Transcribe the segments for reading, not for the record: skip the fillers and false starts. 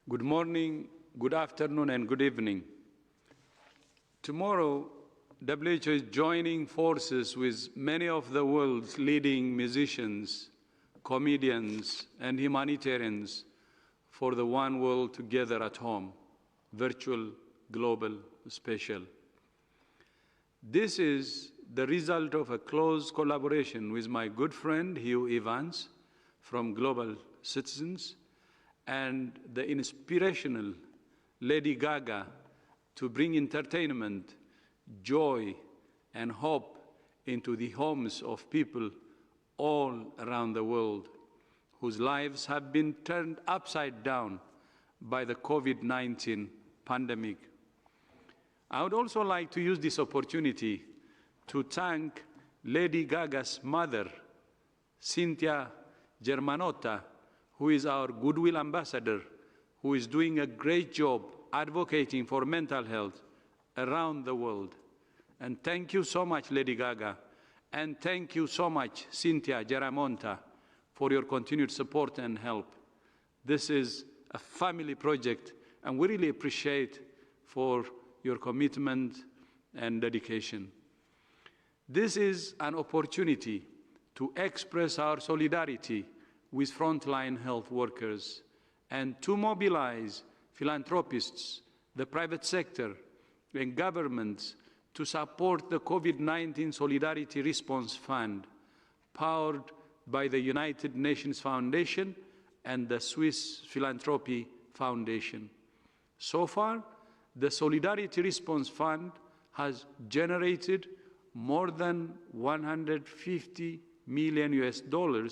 Good morning, good afternoon, and good evening. Tomorrow, WHO is joining forces with many of the world's leading musicians, comedians, and humanitarians for the One World Together at Home, virtual, global, special. This is the result of a close collaboration with my good friend Hugh Evans from Global Citizens and the inspirational Lady Gaga to bring entertainment, joy, and hope into the homes of people all around the world whose lives have been turned upside down by the COVID-19 pandemic. I would also like to use this opportunity to thank Lady Gaga's mother, Cynthia Germanotta, who is our Goodwill Ambassador, who is doing a great job advocating for mental health around the world. And thank you so much, Lady Gaga, and thank you so much, Cynthia Germanotta, for your continued support and help. This is a family project, and we really appreciate for your commitment and dedication. This is an opportunity to express our solidarity with frontline health workers and to mobilize philanthropists, the private sector, and governments to support the COVID-19 Solidarity Response Fund, powered by the United Nations Foundation and the Swiss Philanthropy Foundation. So far, the Solidarity Response Fund has generated more than $150 million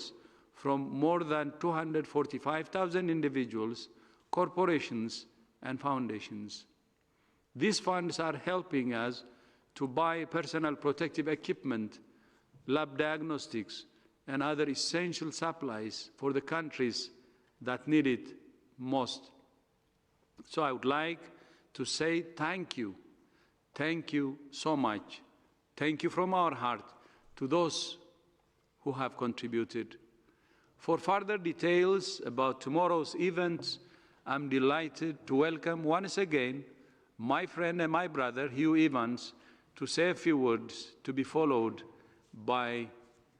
from more than 245,000 individuals, corporations, and foundations. These funds are helping us to buy personal protective equipment, lab diagnostics, and other essential supplies for the countries that need it most. So I would like to say thank you. Thank you so much. Thank you from our heart to those who have contributed. For further details about tomorrow's events, I'm delighted to welcome once again my friend and my brother, Hugh Evans, to say a few words, to be followed by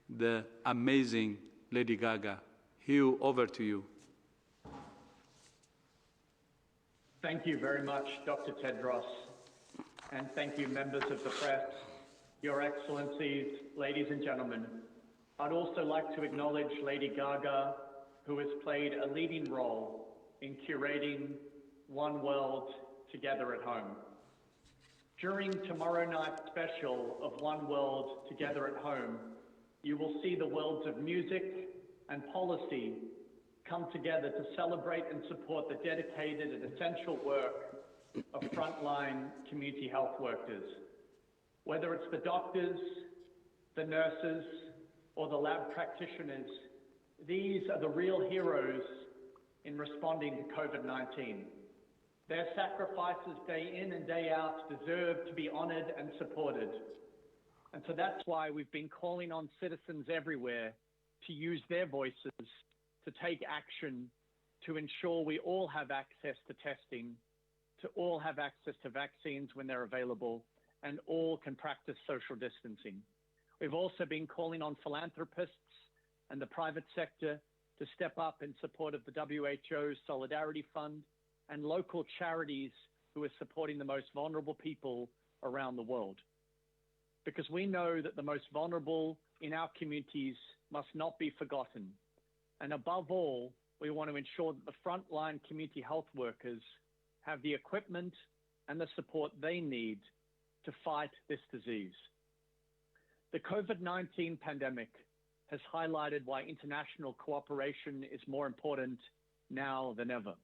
the amazing Lady Gaga. Hugh, over to you. Thank you very much, Dr. Tedros, and thank you, members of the press, Your Excellencies, ladies and gentlemen. I'd also like to acknowledge Lady Gaga, who has played a leading role in curating One World Together at Home. During tomorrow night's special of One World Together at Home, you will see the worlds of music and policy come together to celebrate and support the dedicated and essential work of frontline community health workers. Whether it's the doctors, the nurses, or the lab practitioners, these are the real heroes in responding to COVID-19. Their sacrifices day in and day out deserve to be honored and supported. And so that's why we've been calling on citizens everywhere to use their voices to take action to ensure we all have access to testing, to all have access to vaccines when they're available, and all can practice social distancing. We've also been calling on philanthropists and the private sector to step up in support of the WHO's Solidarity Fund and local charities who are supporting the most vulnerable people around the world. Because we know that the most vulnerable in our communities must not be forgotten. And above all, we want to ensure that the frontline community health workers have the equipment and the support they need to fight this disease. The COVID-19 pandemic has highlighted why international cooperation is more important now than ever.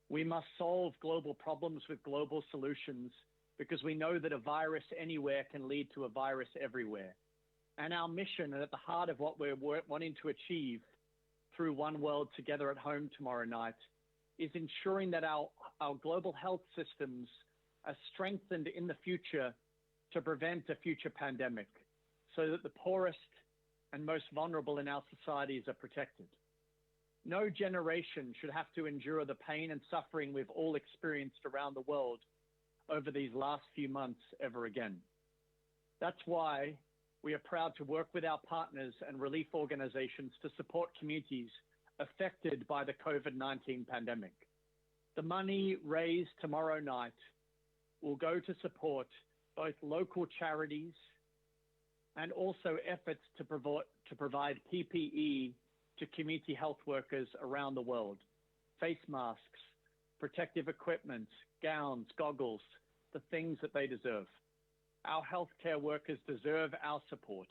We must solve global problems with global solutions because we know that a virus anywhere can lead to a virus everywhere. And our mission, and at the heart of what we're wanting to achieve through One World Together at Home tomorrow night, is ensuring that our global health systems are strengthened in the future to prevent a future pandemic, so that the poorest and most vulnerable in our societies are protected. No generation should have to endure the pain and suffering we've all experienced around the world over these last few months ever again. That's why we are proud to work with our partners and relief organizations to support communities affected by the COVID-19 pandemic. The money raised tomorrow night will go to support both local charities and also efforts to provide PPE to community health workers around the world. Face masks, protective equipment, gowns, goggles, the things that they deserve. Our healthcare workers deserve our support.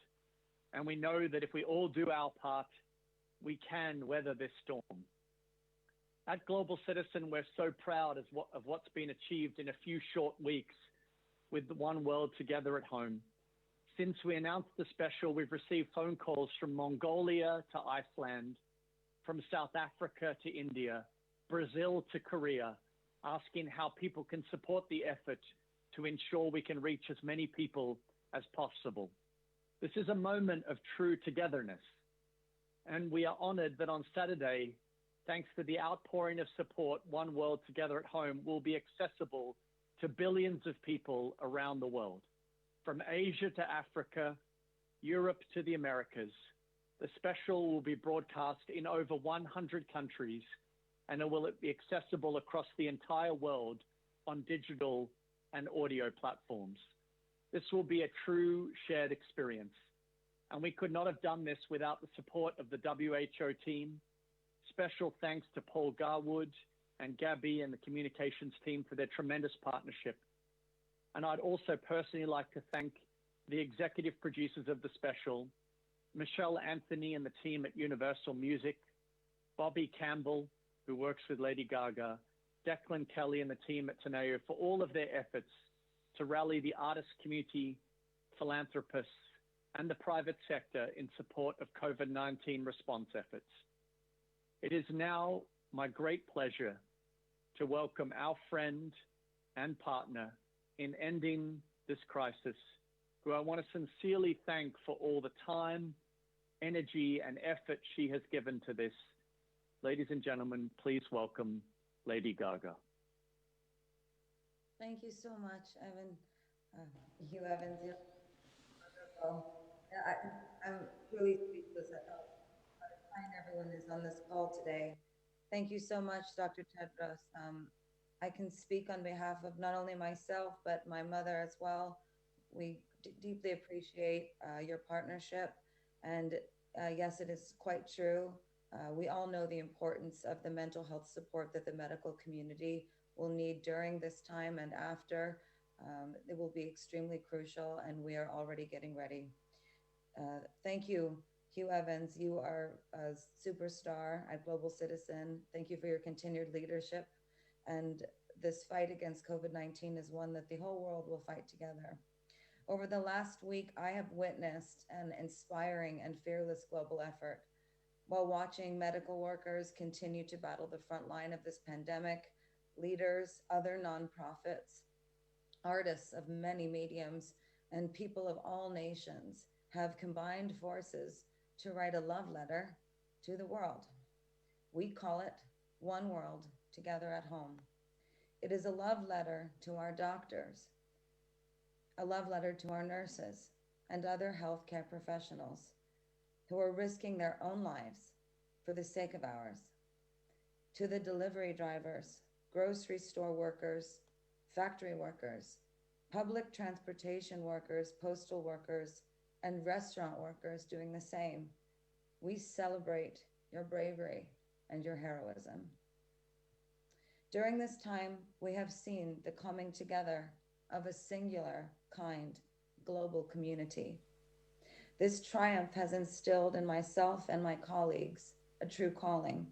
And we know that if we all do our part, we can weather this storm. At Global Citizen, we're so proud of what's been achieved in a few short weeks with the One World Together at Home. Since we announced the special, we've received phone calls from Mongolia to Iceland, from South Africa to India, Brazil to Korea, asking how people can support the effort to ensure we can reach as many people as possible. This is a moment of true togetherness. And we are honored that on Saturday, thanks to the outpouring of support, One World Together at Home will be accessible to billions of people around the world. From Asia to Africa, Europe to the Americas, the special will be broadcast in over 100 countries, and it will be accessible across the entire world on digital and audio platforms. This will be a true shared experience, and we could not have done this without the support of the WHO team. Special thanks to Paul Garwood and Gabby and the communications team for their tremendous partnership. And I'd also personally like to thank the executive producers of the special, Michelle Anthony and the team at Universal Music, Bobby Campbell, who works with Lady Gaga, Declan Kelly and the team at Teneo for all of their efforts to rally the artist community, philanthropists, and the private sector in support of COVID-19 response efforts. It is now my great pleasure to welcome our friend and partner in ending this crisis, who I want to sincerely thank for all the time, energy, and effort she has given to this. Ladies and gentlemen, please welcome Lady Gaga. Thank you so much, Evan. Hugh Evans, you're wonderful. I'm really speechless at how kind everyone is on this call today. Thank you so much, Dr. Tedros. I can speak on behalf of not only myself, but my mother as well. We deeply appreciate your partnership. And yes, it is quite true. We all know the importance of the mental health support that the medical community will need during this time and after. It will be extremely crucial, and we are already getting ready. Thank you, Hugh Evans. You are a superstar at Global Citizen. Thank you for your continued leadership. And this fight against COVID-19 is one that the whole world will fight together. Over the last week, I have witnessed an inspiring and fearless global effort. While watching medical workers continue to battle the front line of this pandemic, leaders, other nonprofits, artists of many mediums, and people of all nations have combined forces to write a love letter to the world. We call it One World Together at Home. It is a love letter to our doctors, a love letter to our nurses and other healthcare professionals who are risking their own lives for the sake of ours, to the delivery drivers, grocery store workers, factory workers, public transportation workers, postal workers, and restaurant workers doing the same. We celebrate your bravery and your heroism. During this time, we have seen the coming together of a singular, kind, global community. This triumph has instilled in myself and my colleagues a true calling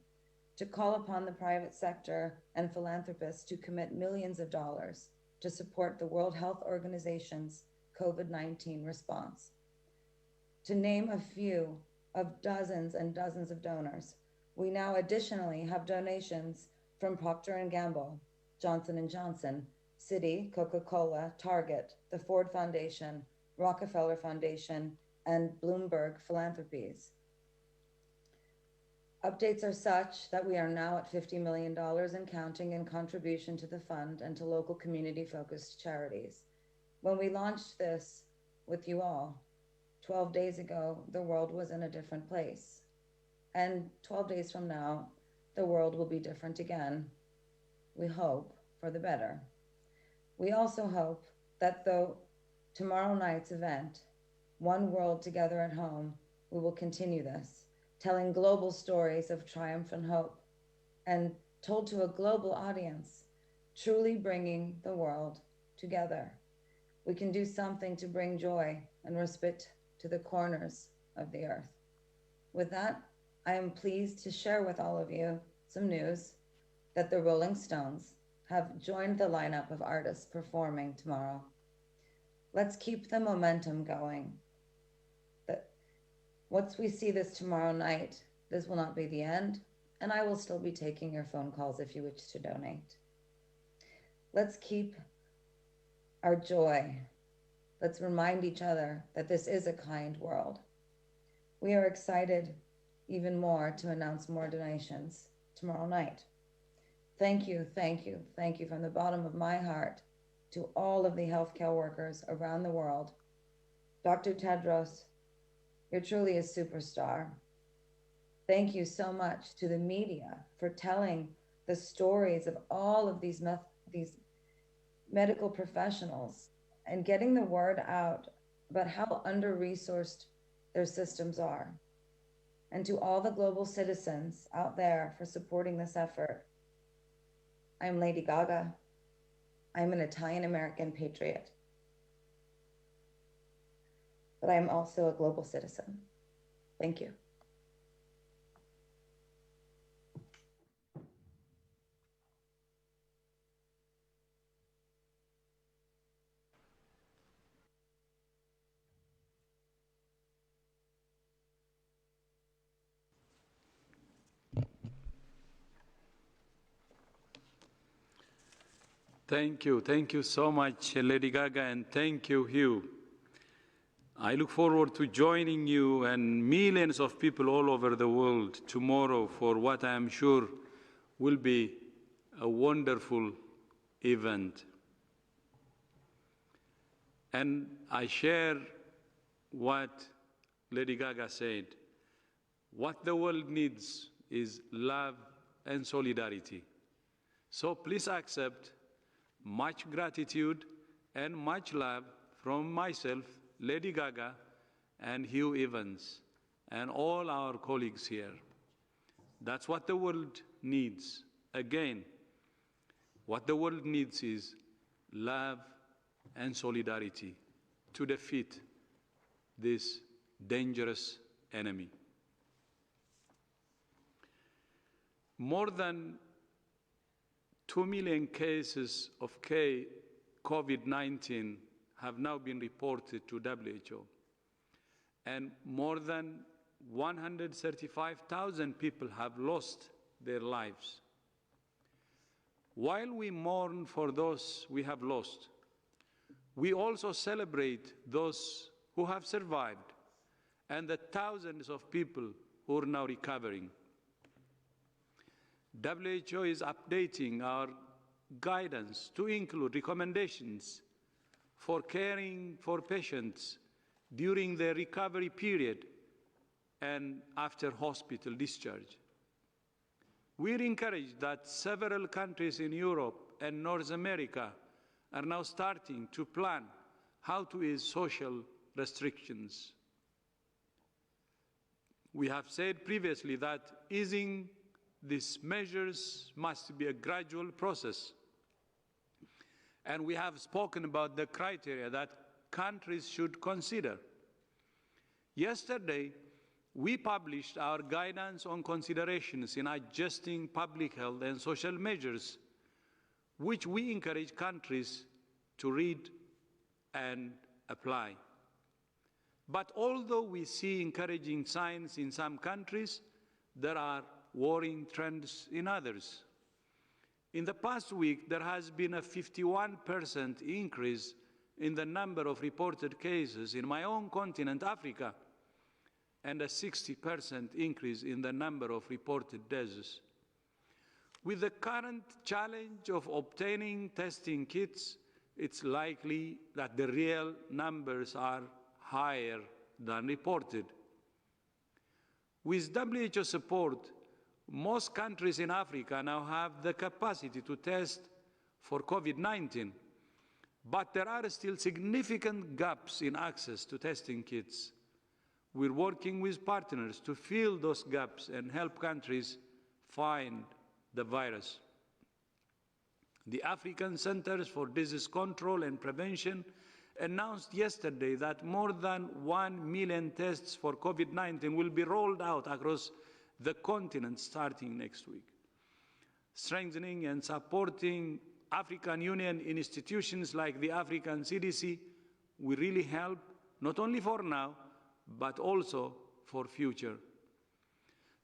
to call upon the private sector and philanthropists to commit millions of dollars to support the World Health Organization's COVID-19 response. To name a few of dozens and dozens of donors, we now additionally have donations from Procter & Gamble, Johnson & Johnson, Citi, Coca-Cola, Target, the Ford Foundation, Rockefeller Foundation, and Bloomberg Philanthropies. Updates are such that we are now at $50 million and counting in contribution to the fund and to local community-focused charities. When we launched this with you all, 12 days ago, the world was in a different place. And 12 days from now, the world will be different again. We hope for the better. We also hope that though tomorrow night's event, One World Together at Home, we will continue this, telling global stories of triumph and hope, and told to a global audience, truly bringing the world together. We can do something to bring joy and respite to the corners of the earth. With that, I am pleased to share with all of you some news that the Rolling Stones have joined the lineup of artists performing tomorrow. Let's keep the momentum going. Once we see this tomorrow night, this will not be the end, and I will still be taking your phone calls if you wish to donate. Let's keep our joy. Let's remind each other that this is a kind world. We are excited even more to announce more donations tomorrow night. Thank you, thank you, thank you from the bottom of my heart to all of the healthcare workers around the world. Dr. Tedros, you're truly a superstar. Thank you so much to the media for telling the stories of all of these medical professionals and getting the word out about how under-resourced their systems are. And to all the global citizens out there for supporting this effort. I'm Lady Gaga. I'm an Italian-American patriot. But I'm also a global citizen. Thank you. Thank you so much, Lady Gaga, and thank you, Hugh. I look forward to joining you and millions of people all over the world tomorrow for what I am sure will be a wonderful event. And I share what Lady Gaga said. What the world needs is love and solidarity. So please accept much gratitude and much love from myself, Lady Gaga, and Hugh Evans, and all our colleagues here. That's what the world needs. Again, what the world needs is love and solidarity to defeat this dangerous enemy. More than 2 million cases of COVID-19 have now been reported to WHO, and more than 135,000 people have lost their lives. While we mourn for those we have lost, we also celebrate those who have survived and the thousands of people who are now recovering. WHO is updating our guidance to include recommendations for caring for patients during their recovery period and after hospital discharge. We're encouraged that several countries in Europe and North America are now starting to plan how to ease social restrictions. We have said previously that easing these measures must be a gradual process. And we have spoken about the criteria that countries should consider. Yesterday, we published our guidance on considerations in adjusting public health and social measures, which we encourage countries to read and apply. But although we see encouraging signs in some countries, there are worrying trends in others. In the past week, there has been a 51% increase in the number of reported cases in my own continent, Africa, and a 60% increase in the number of reported deaths. With the current challenge of obtaining testing kits, it's likely that the real numbers are higher than reported. With WHO support, most countries in Africa now have the capacity to test for COVID-19, but there are still significant gaps in access to testing kits. We're working with partners to fill those gaps and help countries find the virus. The African Centers for Disease Control and Prevention announced yesterday that more than 1 million tests for COVID-19 will be rolled out across the continent starting next week. Strengthening and supporting African Union institutions like the African CDC will really help, not only for now, but also for future.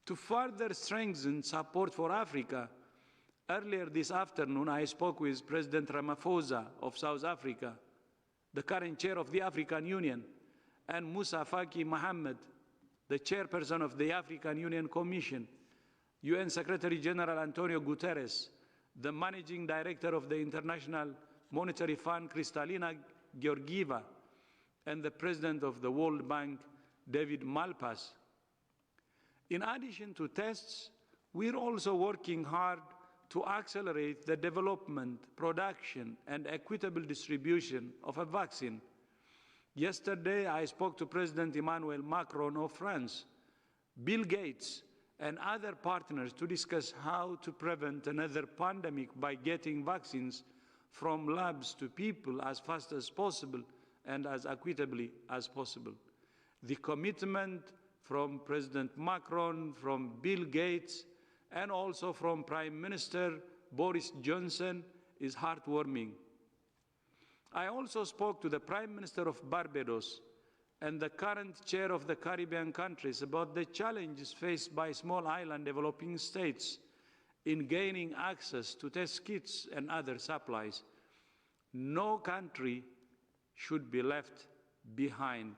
To further strengthen support for Africa, earlier this afternoon I spoke with President Ramaphosa of South Africa, the current chair of the African Union, and Moussa Faki Mohammed, the chairperson of the African Union Commission, UN Secretary General Antonio Guterres, the managing director of the International Monetary Fund, Kristalina Georgieva, and the president of the World Bank, David Malpass. In addition to tests, we're also working hard to accelerate the development, production, and equitable distribution of a vaccine. Yesterday, I spoke to President Emmanuel Macron of France, Bill Gates, and other partners to discuss how to prevent another pandemic by getting vaccines from labs to people as fast as possible and as equitably as possible. The commitment from President Macron, from Bill Gates, and also from Prime Minister Boris Johnson is heartwarming. I also spoke to the Prime Minister of Barbados and the current chair of the Caribbean countries about the challenges faced by small island developing states in gaining access to test kits and other supplies. No country should be left behind.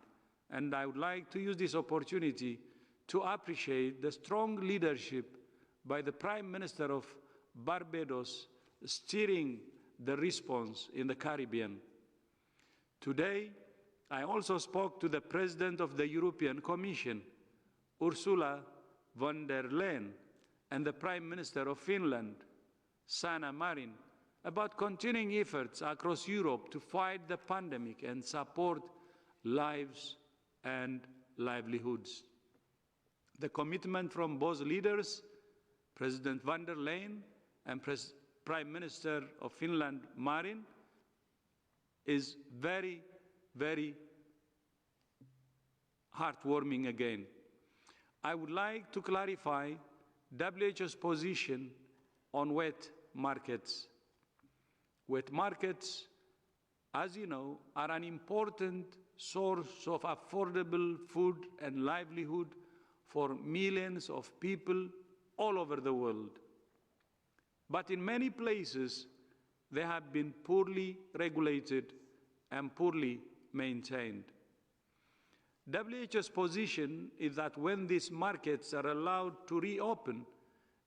And I would like to use this opportunity to appreciate the strong leadership by the Prime Minister of Barbados steering the response in the Caribbean. Today, I also spoke to the President of the European Commission, Ursula von der Leyen, and the Prime Minister of Finland, Sanna Marin, about continuing efforts across Europe to fight the pandemic and support lives and livelihoods. The commitment from both leaders, President von der Leyen and Prime Minister of Finland, Marin, is very, very heartwarming again. I would like to clarify WHO's position on wet markets. Wet markets, as you know, are an important source of affordable food and livelihood for millions of people all over the world. But in many places, they have been poorly regulated and poorly maintained. WHO's position is that when these markets are allowed to reopen,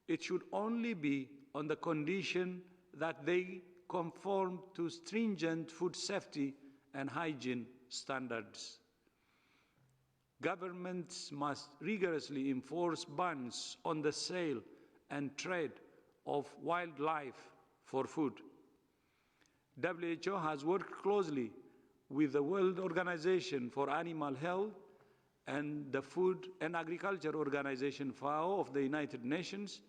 it should only be on the condition that they conform to stringent food safety and hygiene standards. Governments must rigorously enforce bans on the sale and trade of wildlife for food. WHO has worked closely with the World Organization for Animal Health and the Food and Agriculture Organization, FAO, of the United Nations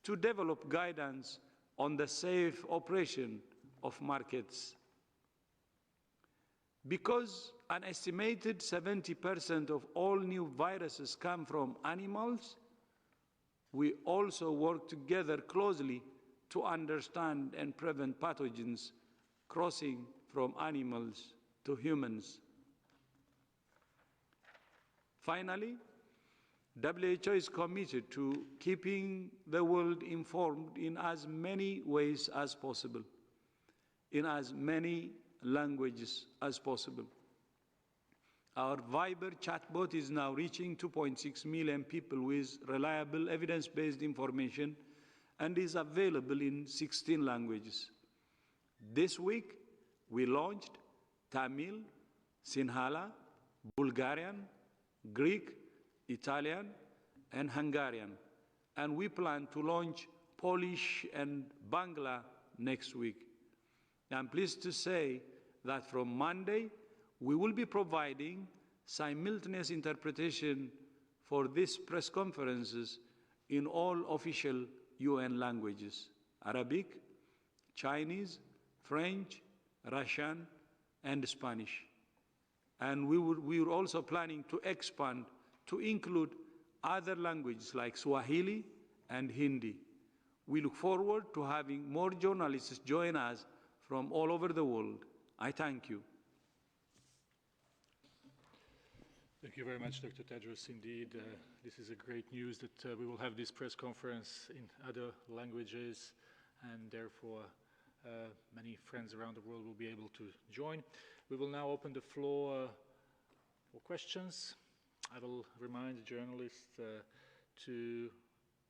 to develop guidance on the safe operation of markets. Because an estimated 70% of all new viruses come from animals, we also work together closely to understand and prevent pathogens crossing from animals to humans. Finally, WHO is committed to keeping the world informed in as many ways as possible, in as many languages as possible. Our Viber chatbot is now reaching 2.6 million people with reliable evidence-based information and is available in 16 languages. This week, we launched Tamil, Sinhala, Bulgarian, Greek, Italian, and Hungarian, and we plan to launch Polish and Bangla next week. I'm pleased to say that from Monday, we will be providing simultaneous interpretation for these press conferences in all official UN languages: Arabic, Chinese, French, Russian, and Spanish. And we are also planning to expand to include other languages like Swahili and Hindi. We look forward to having more journalists join us from all over the world. I thank you. Thank you very much, Dr. Tedros. Indeed, this is a great news that we will have this press conference in other languages, and therefore many friends around the world will be able to join. We will now open the floor for questions. I will remind the journalists to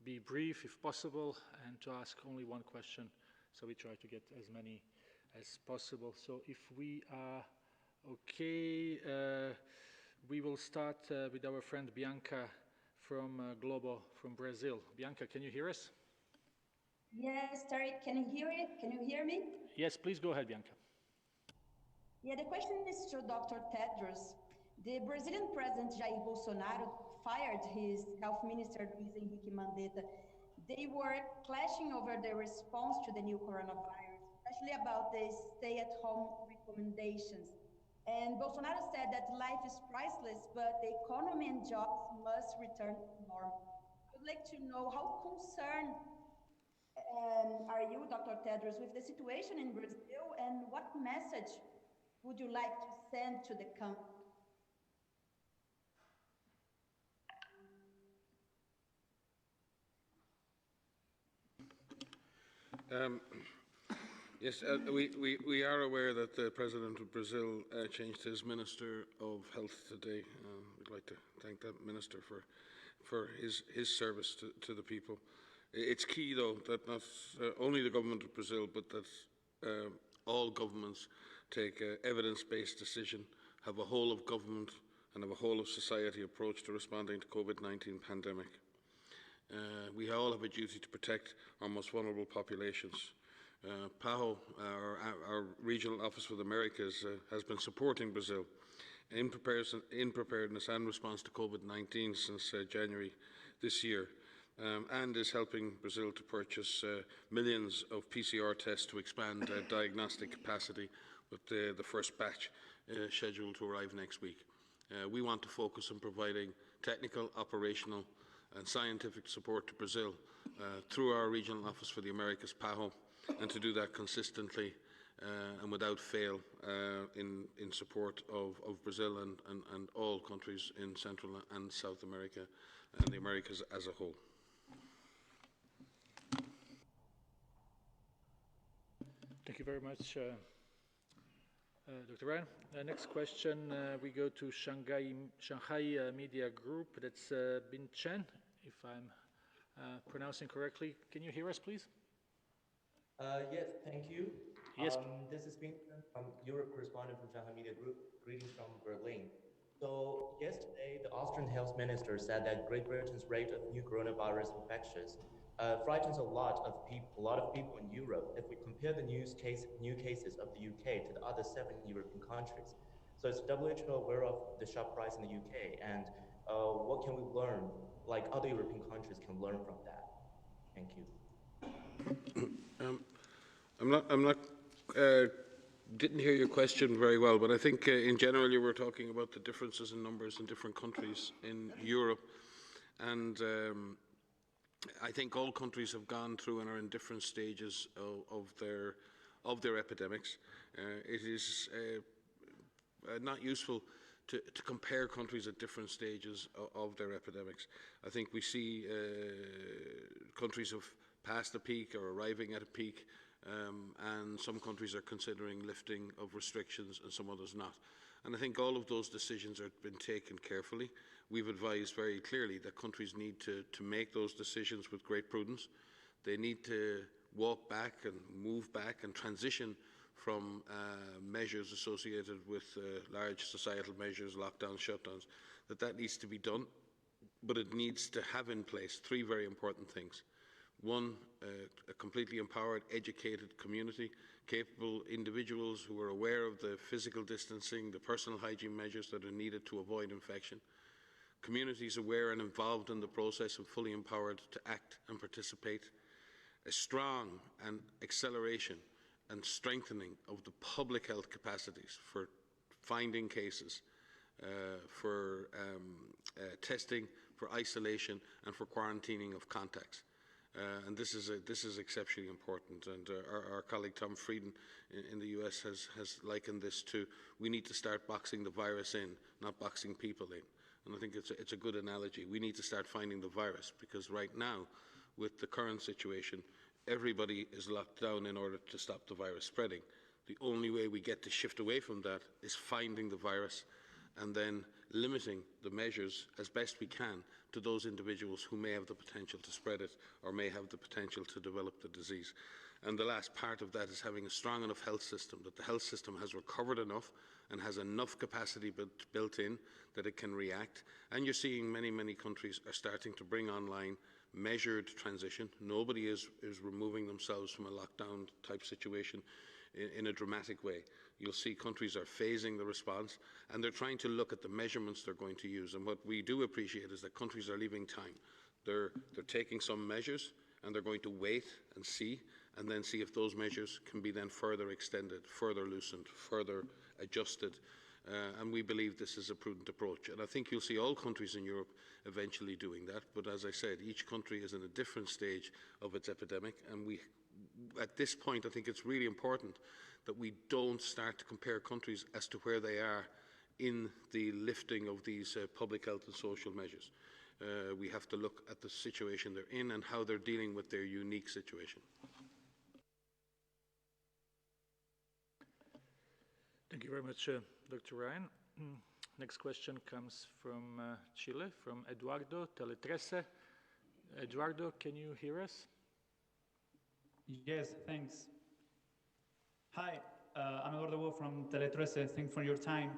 be brief if possible and to ask only one question, so we try to get as many as possible. So if we are okay, we will start with our friend Bianca from Globo, from Brazil. Bianca, can you hear us? Yes, Tariq, can you hear it? Can you hear me? Yes, please go ahead, Bianca. Yeah, the question is to Dr. Tedros. The Brazilian President Jair Bolsonaro fired his health minister, Luiz Henrique Mandetta. They were clashing over the response to the new coronavirus, especially about the stay-at-home recommendations. And Bolsonaro said that life is priceless, but the economy and jobs must return to normal. I would like to know how concerned are you, Dr. Tedros, with the situation in Brazil, and what message would you like to send to the country? Yes, we are aware that the President of Brazil changed his Minister of Health today. We'd like to thank that Minister for his service to the people. It's key, though, that not only the government of Brazil, but that all governments take an evidence-based decision, have a whole of government and have a whole of society approach to responding to COVID-19 pandemic. We all have a duty to protect our most vulnerable populations. PAHO, our Regional Office for the Americas, has been supporting Brazil in preparedness and response to COVID-19 since January this year, and is helping Brazil to purchase millions of PCR tests to expand diagnostic capacity, with the first batch scheduled to arrive next week. We want to focus on providing technical, operational and scientific support to Brazil through our Regional Office for the Americas, PAHO, and to do that consistently and without fail in support of Brazil and all countries in Central and South America and the Americas as a whole. Thank you very much, Dr. Ryan. Next question, we go to Shanghai Media Group. That's Bin Chen, if I'm pronouncing correctly. Can you hear us, please? Yes, thank you. Yes. This is Bin Chen from Europe correspondent from Shanghai Media Group. Greetings from Berlin. So yesterday, the Austrian health minister said that Great Britain's rate of new coronavirus infections frightens a lot of people in Europe if we compare the new cases of the UK to the other 7 European countries. So is WHO aware of the sharp rise in the UK, and what can we learn, like other European countries can learn from that? Thank you. I'm not didn't hear your question very well, but I think in general you were talking about the differences in numbers in different countries in Europe, and I think all countries have gone through and are in different stages of their epidemics. It is not useful to compare countries at different stages of their epidemics. I think we see countries have passed a peak or arriving at a peak, and some countries are considering lifting of restrictions and some others not. And I think all of those decisions have been taken carefully. We've advised very clearly that countries need to make those decisions with great prudence. They need to walk back and move back and transition from measures associated with large societal measures, lockdowns, shutdowns, that needs to be done. But it needs to have in place three very important things. One, a completely empowered, educated community, capable individuals who are aware of the physical distancing, the personal hygiene measures that are needed to avoid infection. Communities aware and involved in the process and fully empowered to act and participate. A strong and acceleration and strengthening of the public health capacities for finding cases, for testing, for isolation and for quarantining of contacts. And this is exceptionally important. And our colleague Tom Frieden in the US has likened this to, we need to start boxing the virus in, not boxing people in. And I think it's a good analogy. We need to start finding the virus, because right now, with the current situation, everybody is locked down in order to stop the virus spreading. The only way we get to shift away from that is finding the virus and then limiting the measures as best we can to those individuals who may have the potential to spread it or may have the potential to develop the disease. And the last part of that is having a strong enough health system, that the health system has recovered enough and has enough capacity built in that it can react. And you're seeing many countries are starting to bring online measured transition. Nobody is removing themselves from a lockdown type situation in a dramatic way. You'll see countries are phasing the response, and they're trying to look at the measurements they're going to use. And what we do appreciate is that countries are leaving time. They're taking some measures, and they're going to wait and see, and then see if those measures can be then further extended, further loosened, further adjusted. And we believe this is a prudent approach. And I think you'll see all countries in Europe eventually doing that. But as I said, each country is in a different stage of its epidemic. And at this point, I think it's really important that we don't start to compare countries as to where they are in the lifting of these public health and social measures. We have to look at the situation they're in and how they're dealing with their unique situation. Thank you very much, Dr. Ryan. Next question comes from Chile, from Eduardo Teletrece. Eduardo, can you hear us? Yes, thanks. Hi, I'm Eduardo from Teletrece. Thanks for your time.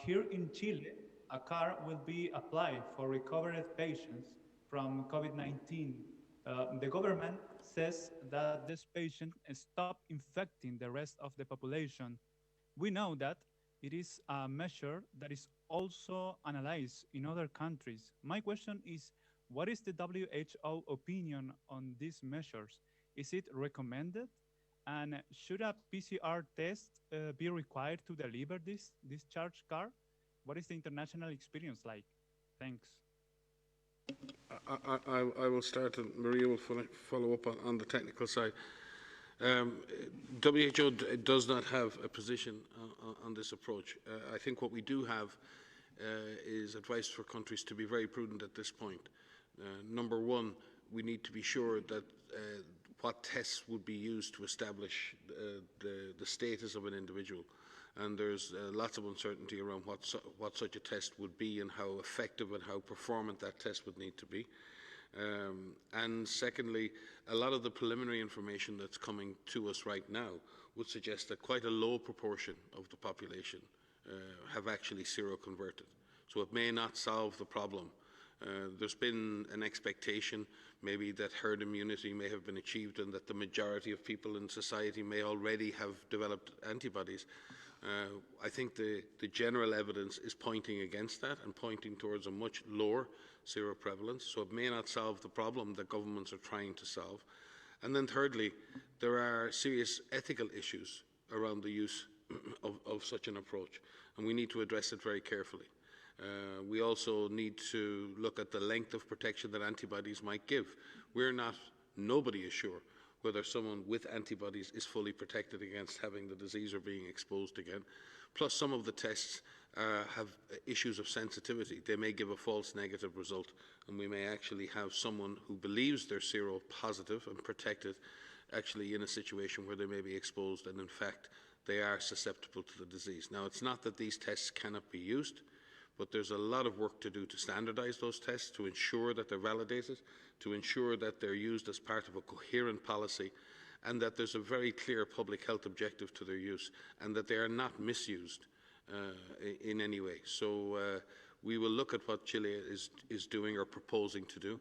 Here in Chile, a card will be applied for recovered patients from COVID-19. The government says that this patient stop infecting the rest of the population. We know that it is a measure that is also analyzed in other countries. My question is, what is the WHO opinion on these measures? Is it recommended? And should a PCR test be required to deliver this discharge card? What is the international experience like? Thanks. I will start, and Maria will follow up on the technical side. WHO does not have a position on this approach. I think what we do have is advice for countries to be very prudent at this point. Number one, we need to be sure that what tests would be used to establish the status of an individual. And there's lots of uncertainty around what such a test would be and how effective and how performant that test would need to be. And secondly, a lot of the preliminary information that's coming to us right now would suggest that quite a low proportion of the population have actually seroconverted. So it may not solve the problem. There's been an expectation maybe that herd immunity may have been achieved and that the majority of people in society may already have developed antibodies. I think the general evidence is pointing against that and pointing towards a much lower seroprevalence, so it may not solve the problem that governments are trying to solve. And then thirdly, there are serious ethical issues around the use of such an approach, and we need to address it very carefully. We also need to look at the length of protection that antibodies might give. Nobody is sure whether someone with antibodies is fully protected against having the disease or being exposed again. Plus, some of the tests have issues of sensitivity. They may give a false negative result, and we may actually have someone who believes they're seropositive and protected actually in a situation where they may be exposed, and in fact they are susceptible to the disease. Now, it's not that these tests cannot be used, but there's a lot of work to do to standardize those tests, to ensure that they're validated, to ensure that they're used as part of a coherent policy, and that there's a very clear public health objective to their use, and that they are not misused in any way. So we will look at what Chile is doing or proposing to do.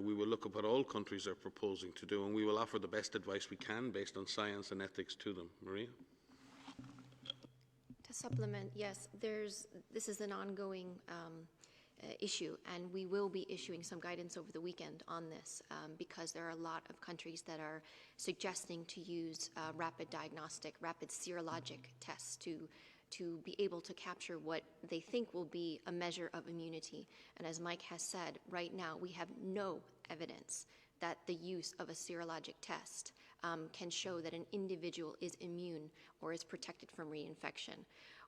We will look at what all countries are proposing to do, and we will offer the best advice we can based on science and ethics to them. Maria? To supplement, yes, this is an ongoing issue, and we will be issuing some guidance over the weekend on this because there are a lot of countries that are suggesting to use rapid serologic tests to be able to capture what they think will be a measure of immunity. And as Mike has said, right now we have no evidence that the use of a serologic test can show that an individual is immune or is protected from reinfection.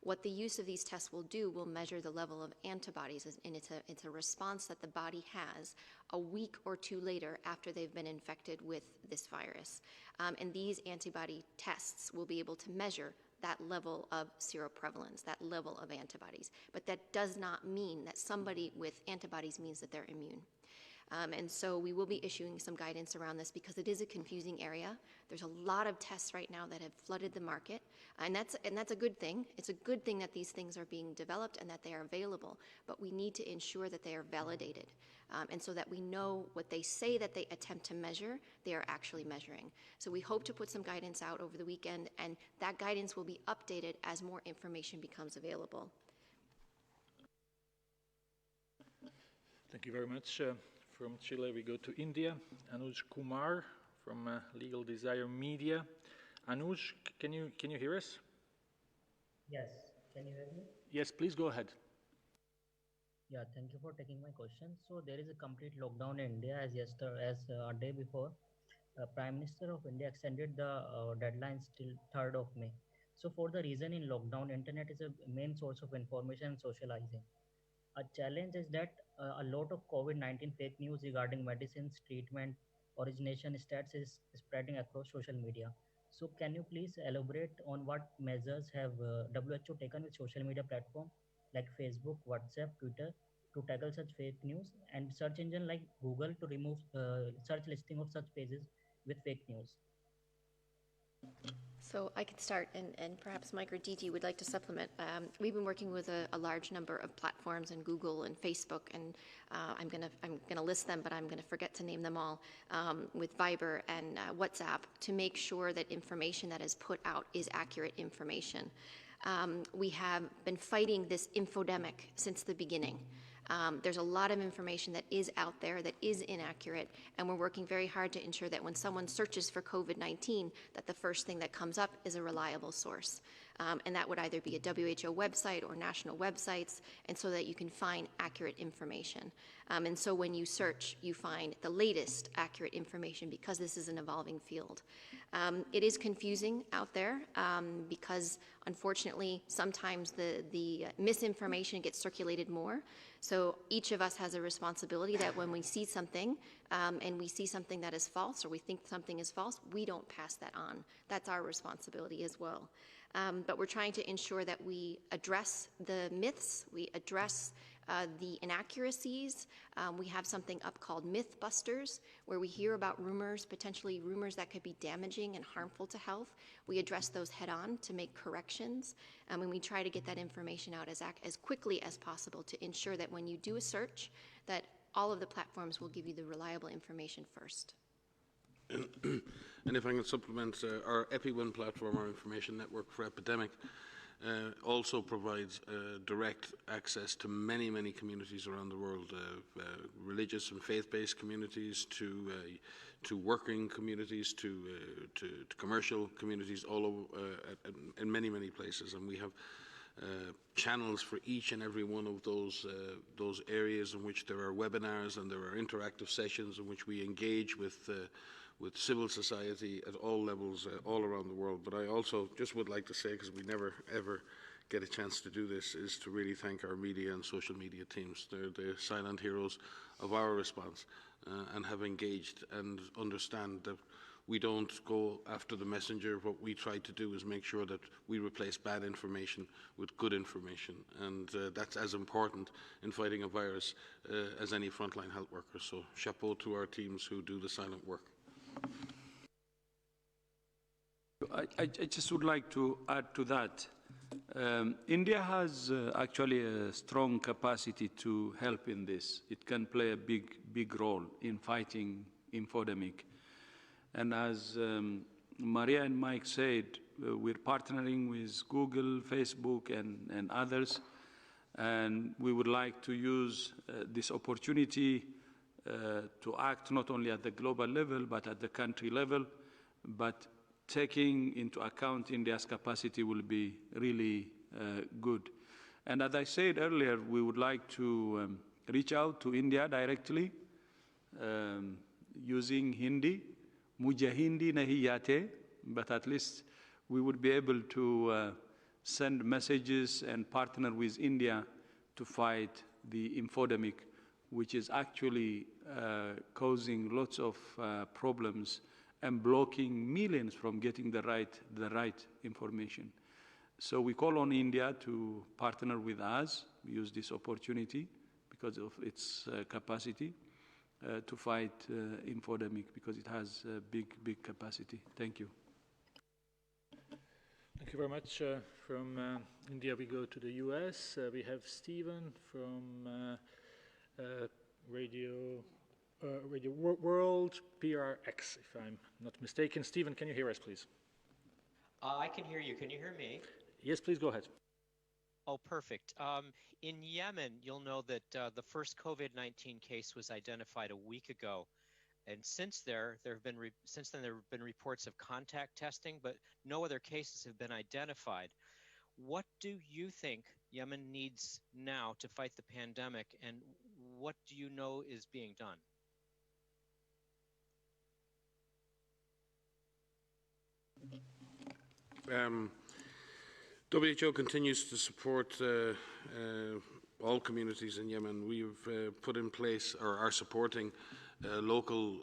What the use of these tests will do will measure the level of antibodies, and it's a response that the body has a week or two later after they've been infected with this virus. And these antibody tests will be able to measure that level of seroprevalence, that level of antibodies. But that does not mean that somebody with antibodies means that they're immune. And so we will be issuing some guidance around this because it is a confusing area. There's a lot of tests right now that have flooded the market, and that's a good thing. It's a good thing that these things are being developed and that they are available, but we need to ensure that they are validated, and so that we know what they say that they attempt to measure, they are actually measuring. So we hope to put some guidance out over the weekend, and that guidance will be updated as more information becomes available. Thank you very much. From Chile, we go to India. Anuj Kumar from Legal Desire Media. Anuj, can you hear us? Yes, can you hear me? Yes, please go ahead. Yeah, thank you for taking my question. So there is a complete lockdown in India as a day before. Prime Minister of India extended the deadlines till 3rd of May. So for the reason in lockdown, internet is a main source of information and socializing. A challenge is that a lot of COVID-19 fake news regarding medicines, treatment, origination stats is spreading across social media. So can you please elaborate on what measures have WHO taken with social media platform like Facebook, WhatsApp, Twitter to tackle such fake news, and search engine like Google to remove search listing of such pages with fake news? So I could start, and perhaps Mike or Diti would like to supplement. We've been working with a large number of platforms, and Google and Facebook, and I'm gonna list them, but I'm gonna forget to name them all, with Viber and WhatsApp, to make sure that information that is put out is accurate information. We have been fighting this infodemic since the beginning. There's a lot of information that is out there that is inaccurate, and we're working very hard to ensure that when someone searches for COVID-19, that the first thing that comes up is a reliable source. And that would either be a WHO website or national websites, and so that you can find accurate information. And so when you search, you find the latest accurate information because this is an evolving field. It is confusing out there because unfortunately sometimes the misinformation gets circulated more. So each of us has a responsibility that when we see something and we see something that is false, or we think something is false, we don't pass that on. That's our responsibility as well. But we're trying to ensure that we address the myths, we address the inaccuracies. We have something up called Mythbusters, where we hear about rumors, potentially rumors that could be damaging and harmful to health. We address those head on to make corrections, and we try to get that information out as quickly as possible to ensure that when you do a search, that all of the platforms will give you the reliable information first. And if I can supplement, our EpiWin platform, our information network for epidemic, also provides direct access to many, many communities around the world, religious and faith-based communities, to working communities, to commercial communities, all over, in many, many places. And we have channels for each and every one of those areas in which there are webinars and there are interactive sessions in which we engage with civil society at all levels, all around the world. But I also just would like to say, because we never ever get a chance to do this, is to really thank our media and social media teams. They're the silent heroes of our response and have engaged and understand that we don't go after the messenger. What we try to do is make sure that we replace bad information with good information, and that's as important in fighting a virus as any frontline health worker. So chapeau to our teams who do the silent work. I just would like to add to that. India has actually a strong capacity to help in this. It can play a big role in fighting infodemic. And as Maria and Mike said, we're partnering with Google, Facebook, and others. And we would like to use this opportunity to act not only at the global level, but at the country level. But taking into account India's capacity will be really good. And as I said earlier, we would like to reach out to India directly using Hindi. Mujhe Hindi nahi aate, but at least we would be able to send messages and partner with India to fight the infodemic, which is actually causing lots of problems and blocking millions from getting the right information. So we call on India to partner with us, use this opportunity because of its capacity to fight infodemic, because it has a big capacity. Thank you. Thank you very much. From India, we go to the US. We have Stephen from Radio World PRX, if I'm not mistaken. Stephen, can you hear us, please? I can hear you. Can you hear me? Yes, please go ahead. Oh, perfect. In Yemen, you'll know that the first COVID-19 case was identified a week ago. And since then, there have been reports of contact testing, but no other cases have been identified. What do you think Yemen needs now to fight the pandemic, and what do you know is being done? WHO continues to support all communities in Yemen. We've put in place, or are supporting, local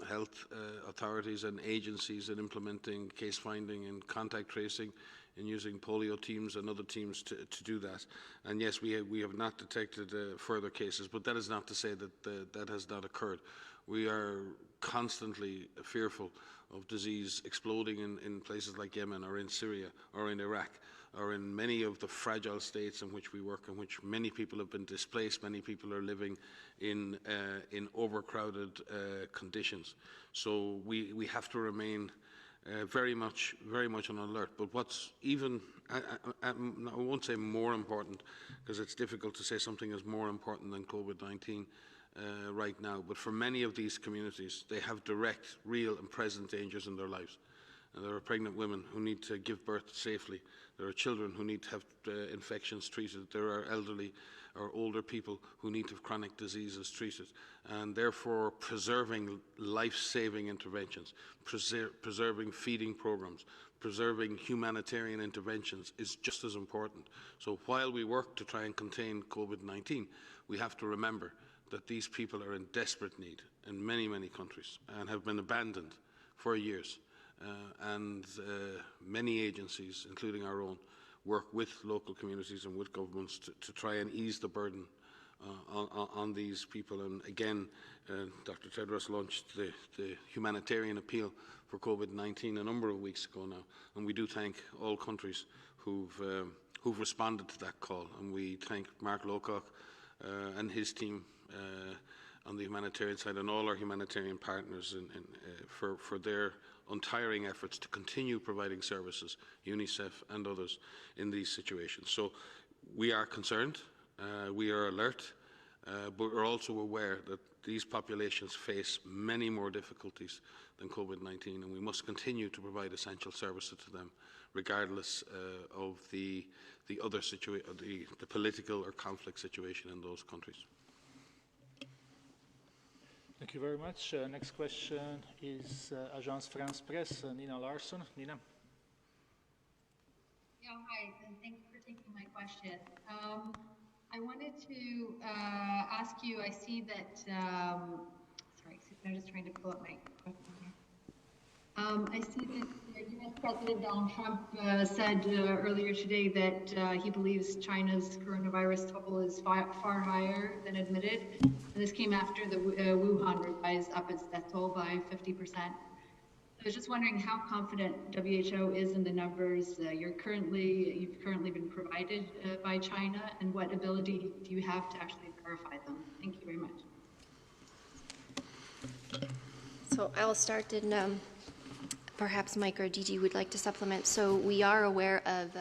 health authorities and agencies in implementing case finding and contact tracing, and using polio teams and other teams to do that. And yes, we have not detected further cases, but that is not to say that that has not occurred. We are constantly fearful of disease exploding in places like Yemen or in Syria or in Iraq or in many of the fragile states in which we work, in which many people have been displaced, many people are living in overcrowded conditions. So we have to remain very much on alert. But what's even, I won't say more important, because it's difficult to say something is more important than COVID-19 right now, but for many of these communities, they have direct, real and present dangers in their lives. And there are pregnant women who need to give birth safely. There are children who need to have infections treated. There are elderly or older people who need to have chronic diseases treated. And therefore, preserving life-saving interventions, preserving feeding programs, preserving humanitarian interventions is just as important. So while we work to try and contain COVID-19, we have to remember that these people are in desperate need in many, many countries and have been abandoned for years. And many agencies, including our own, work with local communities and with governments to try and ease the burden on these people. And again, Dr. Tedros launched the humanitarian appeal for COVID-19 a number of weeks ago now, and we do thank all countries who've responded to that call. And we thank Mark Lowcock and his team on the humanitarian side, and all our humanitarian partners for their untiring efforts to continue providing services, UNICEF and others, in these situations. So we are concerned, we are alert, but we're also aware that these populations face many more difficulties than COVID-19, and we must continue to provide essential services to them, regardless of the other the political or conflict situation in those countries. Thank you very much. Next question is Agence France Presse, Nina Larsson. Nina. Yeah, hi, and thanks for taking my question. I wanted to ask you, I see that, sorry, I'm just trying to pull up my question here. I see that U.S. President Donald Trump said earlier today that he believes China's coronavirus total is far higher than admitted. And this came after the Wuhan revised up its death toll by 50%. I was just wondering how confident WHO is in the numbers you've currently been provided by China, and what ability do you have to actually verify them? Thank you very much. So I'll start, and perhaps Mike or Gigi would like to supplement. So we are aware of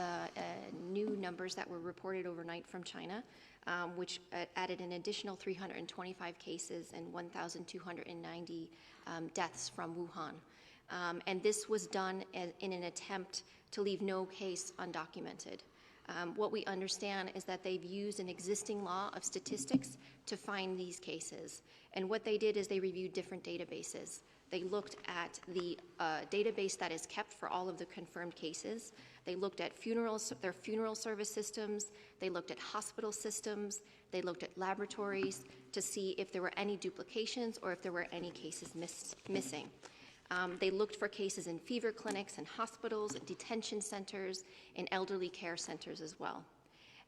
new numbers that were reported overnight from China, which added an additional 325 cases and 1,290 deaths from Wuhan. And this was done in an attempt to leave no case undocumented. What we understand is that they've used an existing law of statistics to find these cases. And what they did is they reviewed different databases. They looked at the database that is kept for all of the confirmed cases. They looked at their funeral service systems. They looked at hospital systems. They looked at laboratories to see if there were any duplications or if there were any cases missing. They looked for cases in fever clinics and hospitals, and detention centers, and elderly care centers as well.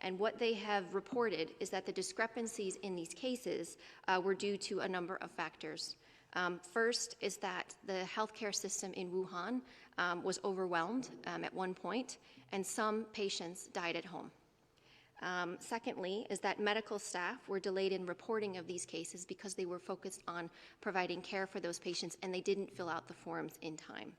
And what they have reported is that the discrepancies in these cases were due to a number of factors. First is that the healthcare system in Wuhan was overwhelmed at one point, and some patients died at home. Secondly, is that medical staff were delayed in reporting of these cases because they were focused on providing care for those patients and they didn't fill out the forms in time.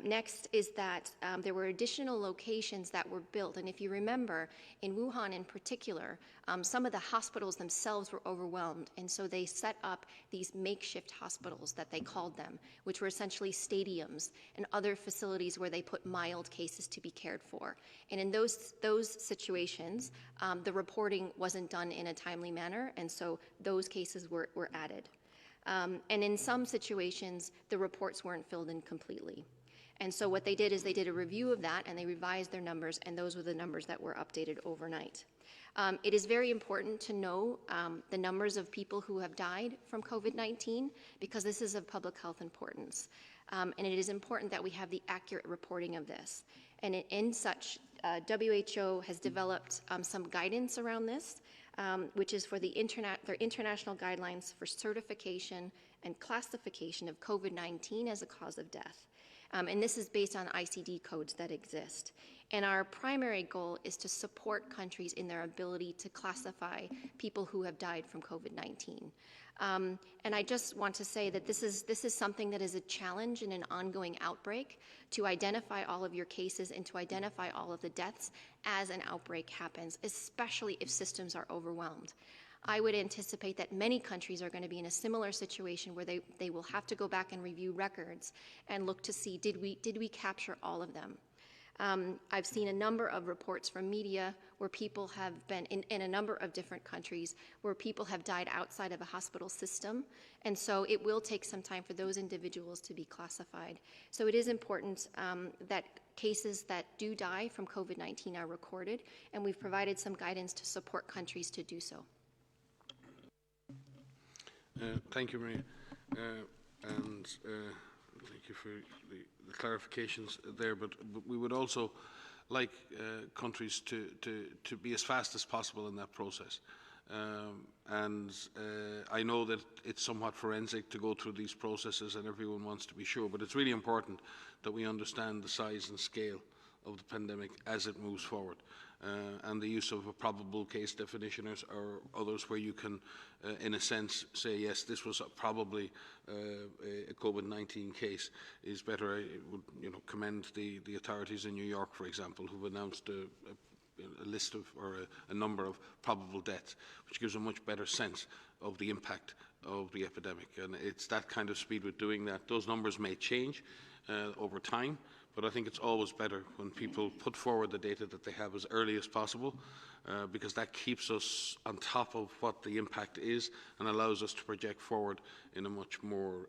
Next is that there were additional locations that were built. And if you remember, in Wuhan in particular, some of the hospitals themselves were overwhelmed. And so they set up these makeshift hospitals that they called them, which were essentially stadiums and other facilities where they put mild cases to be cared for. And in those situations, the reporting wasn't done in a timely manner. And so those cases were added. And in some situations, the reports weren't filled in completely. And so what they did is they did a review of that and they revised their numbers, and those were the numbers that were updated overnight. It is very important to know the numbers of people who have died from COVID-19 because this is of public health importance. And it is important that we have the accurate reporting of this. And in such, WHO has developed some guidance around this, which is for their international guidelines for certification and classification of COVID-19 as a cause of death. And this is based on ICD codes that exist. And our primary goal is to support countries in their ability to classify people who have died from COVID-19. And I just want to say that this is something that is a challenge in an ongoing outbreak, to identify all of your cases and to identify all of the deaths as an outbreak happens, especially if systems are overwhelmed. I would anticipate that many countries are going to be in a similar situation where they will have to go back and review records and look to see, did we capture all of them? I've seen a number of reports from media where people have been in a number of different countries where people have died outside of a hospital system. And so it will take some time for those individuals to be classified. So it is important that cases that do die from COVID-19 are recorded, and we've provided some guidance to support countries to do so. Thank you, Maria, and thank you for the clarifications there. But we would also like countries to be as fast as possible in that process. And I know that it's somewhat forensic to go through these processes, and everyone wants to be sure. But it's really important that we understand the size and scale of the pandemic as it moves forward. And the use of a probable case definition or others where you can, in a sense, say, yes, this was probably a COVID-19 case is better. I would commend the authorities in New York, for example, who've announced a list of, or a number of probable deaths, which gives a much better sense of the impact of the epidemic. And it's that kind of speed with doing that. Those numbers may change over time, but I think it's always better when people put forward the data that they have as early as possible, because that keeps us on top of what the impact is and allows us to project forward in a much more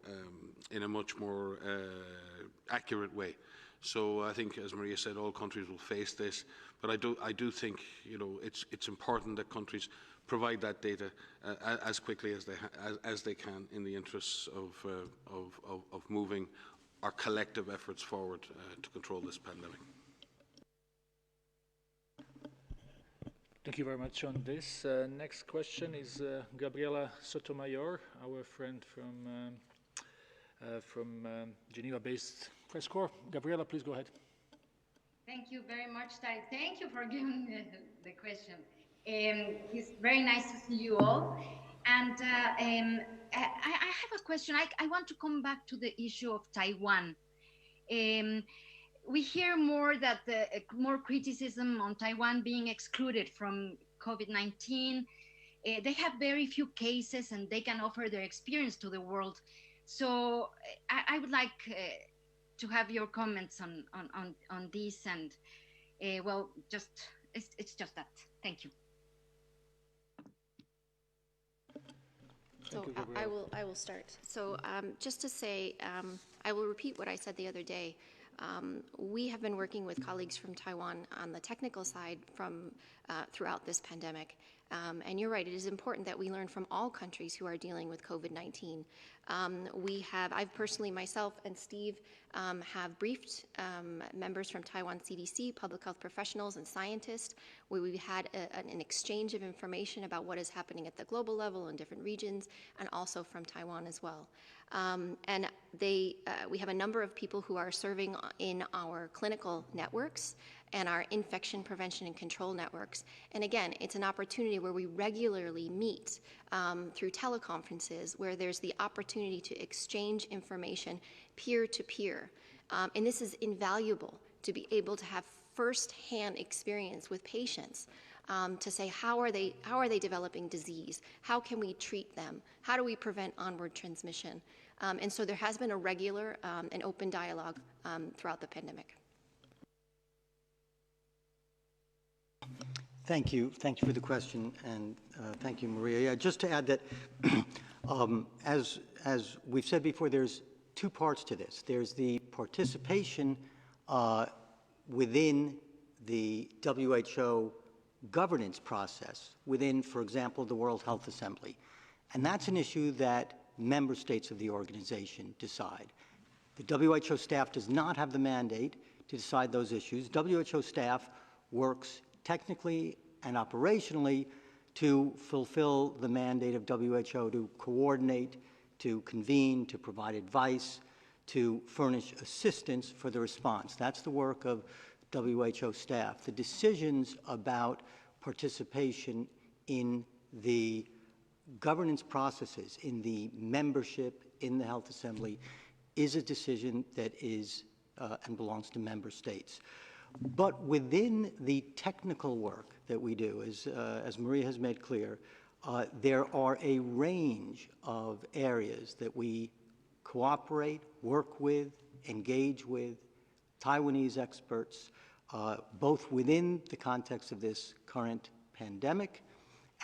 accurate way. So I think, as Maria said, all countries will face this, but I do think it's important that countries provide that data as quickly as they can in the interests of moving our collective efforts forward to control this pandemic. Thank you very much on this. Next question is Gabriela Sotomayor, our friend from Geneva-based press corps. Gabriela, please go ahead. Thank you very much, Ty. Thank you for giving the question. It's very nice to see you all. And I have a question. I want to come back to the issue of Taiwan. We hear more more criticism on Taiwan being excluded from COVID-19. They have very few cases and they can offer their experience to the world. So I would like to have your comments on this and well, it's just that. Thank you. So I will start. So just to say, I will repeat what I said the other day. We have been working with colleagues from Taiwan on the technical side throughout this pandemic. And you're right, it is important that we learn from all countries who are dealing with COVID-19. I've personally, myself and Steve, have briefed members from Taiwan CDC, public health professionals and scientists, where we've had an exchange of information about what is happening at the global level in different regions, and also from Taiwan as well. And we have a number of people who are serving in our clinical networks and our infection prevention and control networks. And again, it's an opportunity where we regularly meet through teleconferences, where there's the opportunity to exchange information peer to peer. And this is invaluable to be able to have firsthand experience with patients. To say, how are they developing disease? How can we treat them? How do we prevent onward transmission? And so there has been a regular and open dialogue throughout the pandemic. Thank you. Thank you for the question, and thank you, Maria. Yeah, just to add that, as we've said before, there's two parts to this. There's the participation within the WHO governance process within, for example, the World Health Assembly. And that's an issue that member states of the organization decide. The WHO staff does not have the mandate to decide those issues. WHO staff works technically and operationally to fulfill the mandate of WHO to coordinate, to convene, to provide advice, to furnish assistance for the response. That's the work of WHO staff. The decisions about participation in the governance processes, in the membership in the Health Assembly, is a decision that is and belongs to member states. But within the technical work that we do, as Maria has made clear, there are a range of areas that we cooperate, work with, engage with Taiwanese experts, both within the context of this current pandemic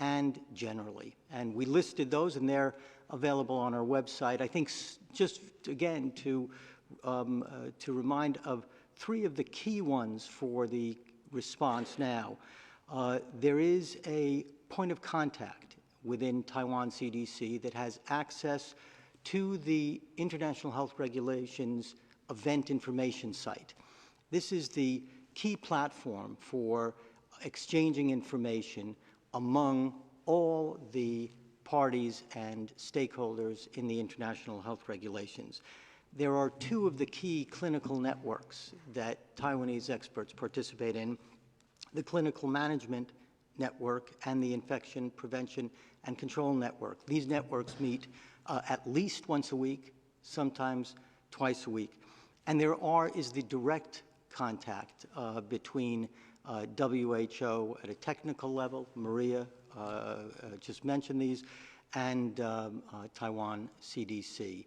and generally. And we listed those, and they're available on our website. I think just, again, to remind of three of the key ones for the response now. There is a point of contact within Taiwan CDC that has access to the International Health Regulations event information site. This is the key platform for exchanging information among all the parties and stakeholders in the International Health Regulations. There are two of the key clinical networks that Taiwanese experts participate in, the Clinical Management Network and the Infection Prevention and Control Network. These networks meet at least once a week, sometimes twice a week. And there is the direct contact between WHO at a technical level, Maria just mentioned these, and Taiwan CDC.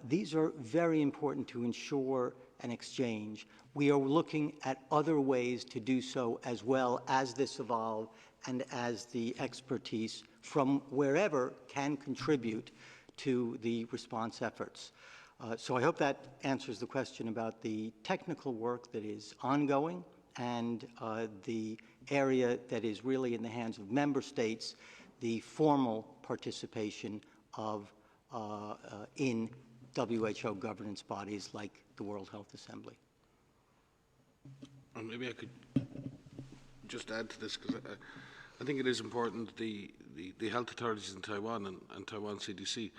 These are very important to ensure an exchange. We are looking at other ways to do so as well as this evolves and as the expertise from wherever can contribute to the response efforts. So I hope that answers the question about the technical work that is ongoing and the area that is really in the hands of member states, the formal participation of in WHO governance bodies like the World Health Assembly. And maybe I could just add to this, because I think it is important. The health authorities in Taiwan and Taiwan CDC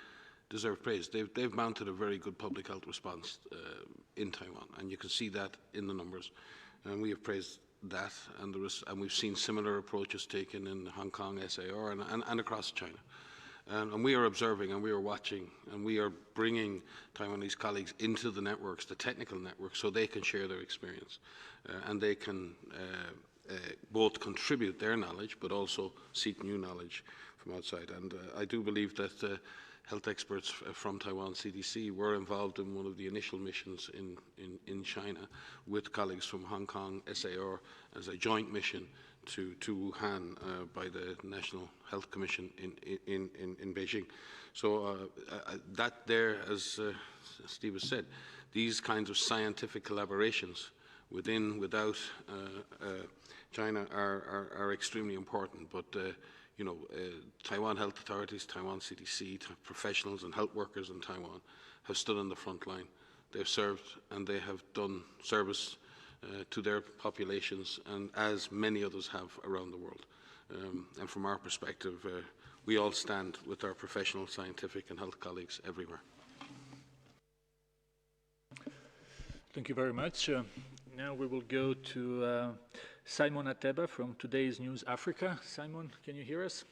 deserve praise. They've mounted a very good public health response in Taiwan, and you can see that in the numbers. And we have praised that, and we've seen similar approaches taken in Hong Kong, SAR, and across China. And we are observing, and we are watching, and we are bringing Taiwanese colleagues into the networks, the technical networks, so they can share their experience, and they can both contribute their knowledge, but also seek new knowledge from outside. And I do believe that health experts from Taiwan CDC were involved in one of the initial missions in China with colleagues from Hong Kong, SAR, as a joint mission to Wuhan by the National Health Commission in Beijing. So that there, as Steve has said, these kinds of scientific collaborations without China are extremely important. But Taiwan health authorities, Taiwan CDC, professionals and health workers in Taiwan have stood on the front line. They've served and they have done service to their populations, and as many others have around the world. And from our perspective, we all stand with our professional, scientific and health colleagues everywhere. Thank you very much. Now we will go to Simon Ateba from Today's News Africa. Simon, can you hear us?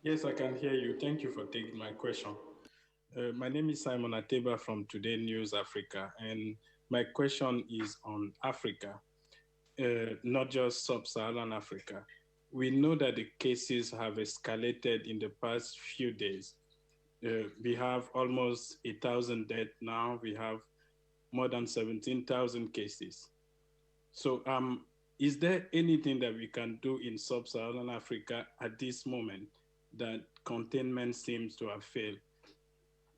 Yes, I can hear you. Thank you for taking my question. My name is Simon Ateba from Today News Africa, and my question is on Africa, not just sub-Saharan Africa. We know that the cases have escalated in the past few days. We have almost 1,000 deaths now. We have more than 17,000 cases. So is there anything that we can do in sub-Saharan Africa at this moment that containment seems to have failed?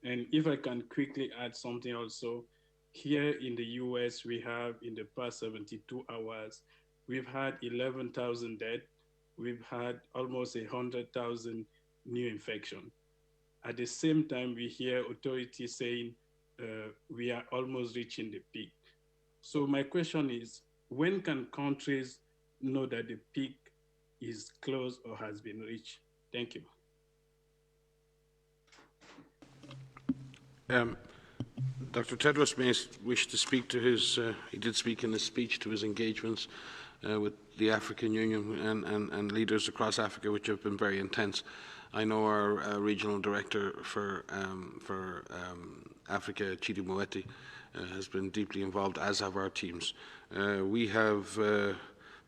And if I can quickly add something also, here in the US, we have in the past 72 hours, we've had 11,000 deaths. We've had almost 100,000 new infections. At the same time, we hear authorities saying we are almost reaching the peak. So my question is, when can countries know that the peak is close or has been reached? Thank you. Dr. Tedros may wish to speak to his, he did speak in his speech to his engagements with the African Union and leaders across Africa, which have been very intense. I know our regional director for Africa, Chidi Moeti, has been deeply involved, as have our teams. We have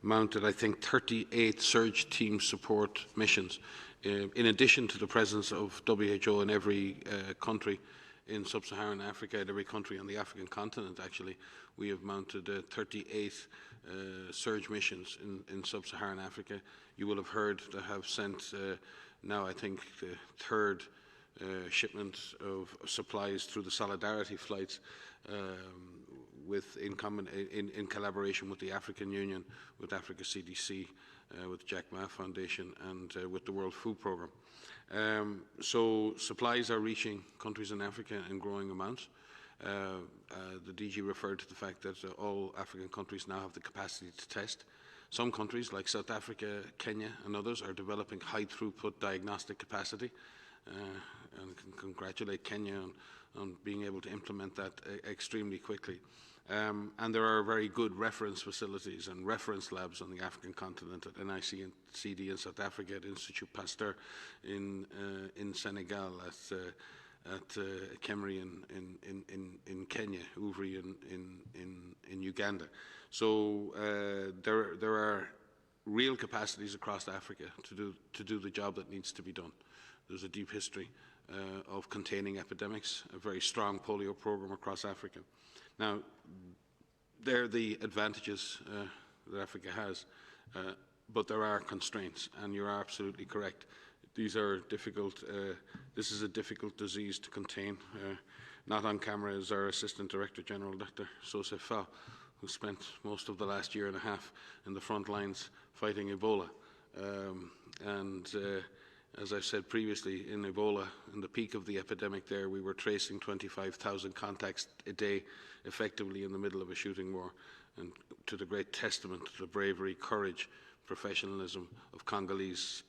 mounted, I think, 38 surge team support missions, in addition to the presence of WHO in every country in sub-Saharan Africa, in every country on the African continent. Actually, we have mounted 38 surge missions in sub-Saharan Africa. You will have heard that have sent now, I think, the third shipment of supplies through the Solidarity flights in collaboration with the African Union, with Africa CDC, with Jack Ma Foundation, and with the World Food Programme. So supplies are reaching countries in Africa in growing amounts. The DG referred to the fact that all African countries now have the capacity to test. Some countries, like South Africa, Kenya and others, are developing high-throughput diagnostic capacity, and can congratulate Kenya on being able to implement that extremely quickly. And there are very good reference facilities and reference labs on the African continent at NIC and CD in South Africa, at Institut Pasteur in Senegal, at Kemri in Kenya, Uvri in Uganda. So there are real capacities across Africa to do the job that needs to be done. There's a deep history of containing epidemics, a very strong polio program across Africa. Now, there are the advantages that Africa has, but there are constraints, and you're absolutely correct. These are difficult. This is a difficult disease to contain. Not on camera is our Assistant Director General, Dr. Sosef Fa, who spent most of the last year and a half in the front lines fighting Ebola. As I've said previously, in Ebola, in the peak of the epidemic there, we were tracing 25,000 contacts a day, effectively in the middle of a shooting war, and to the great testament to the bravery, courage, professionalism of Congolese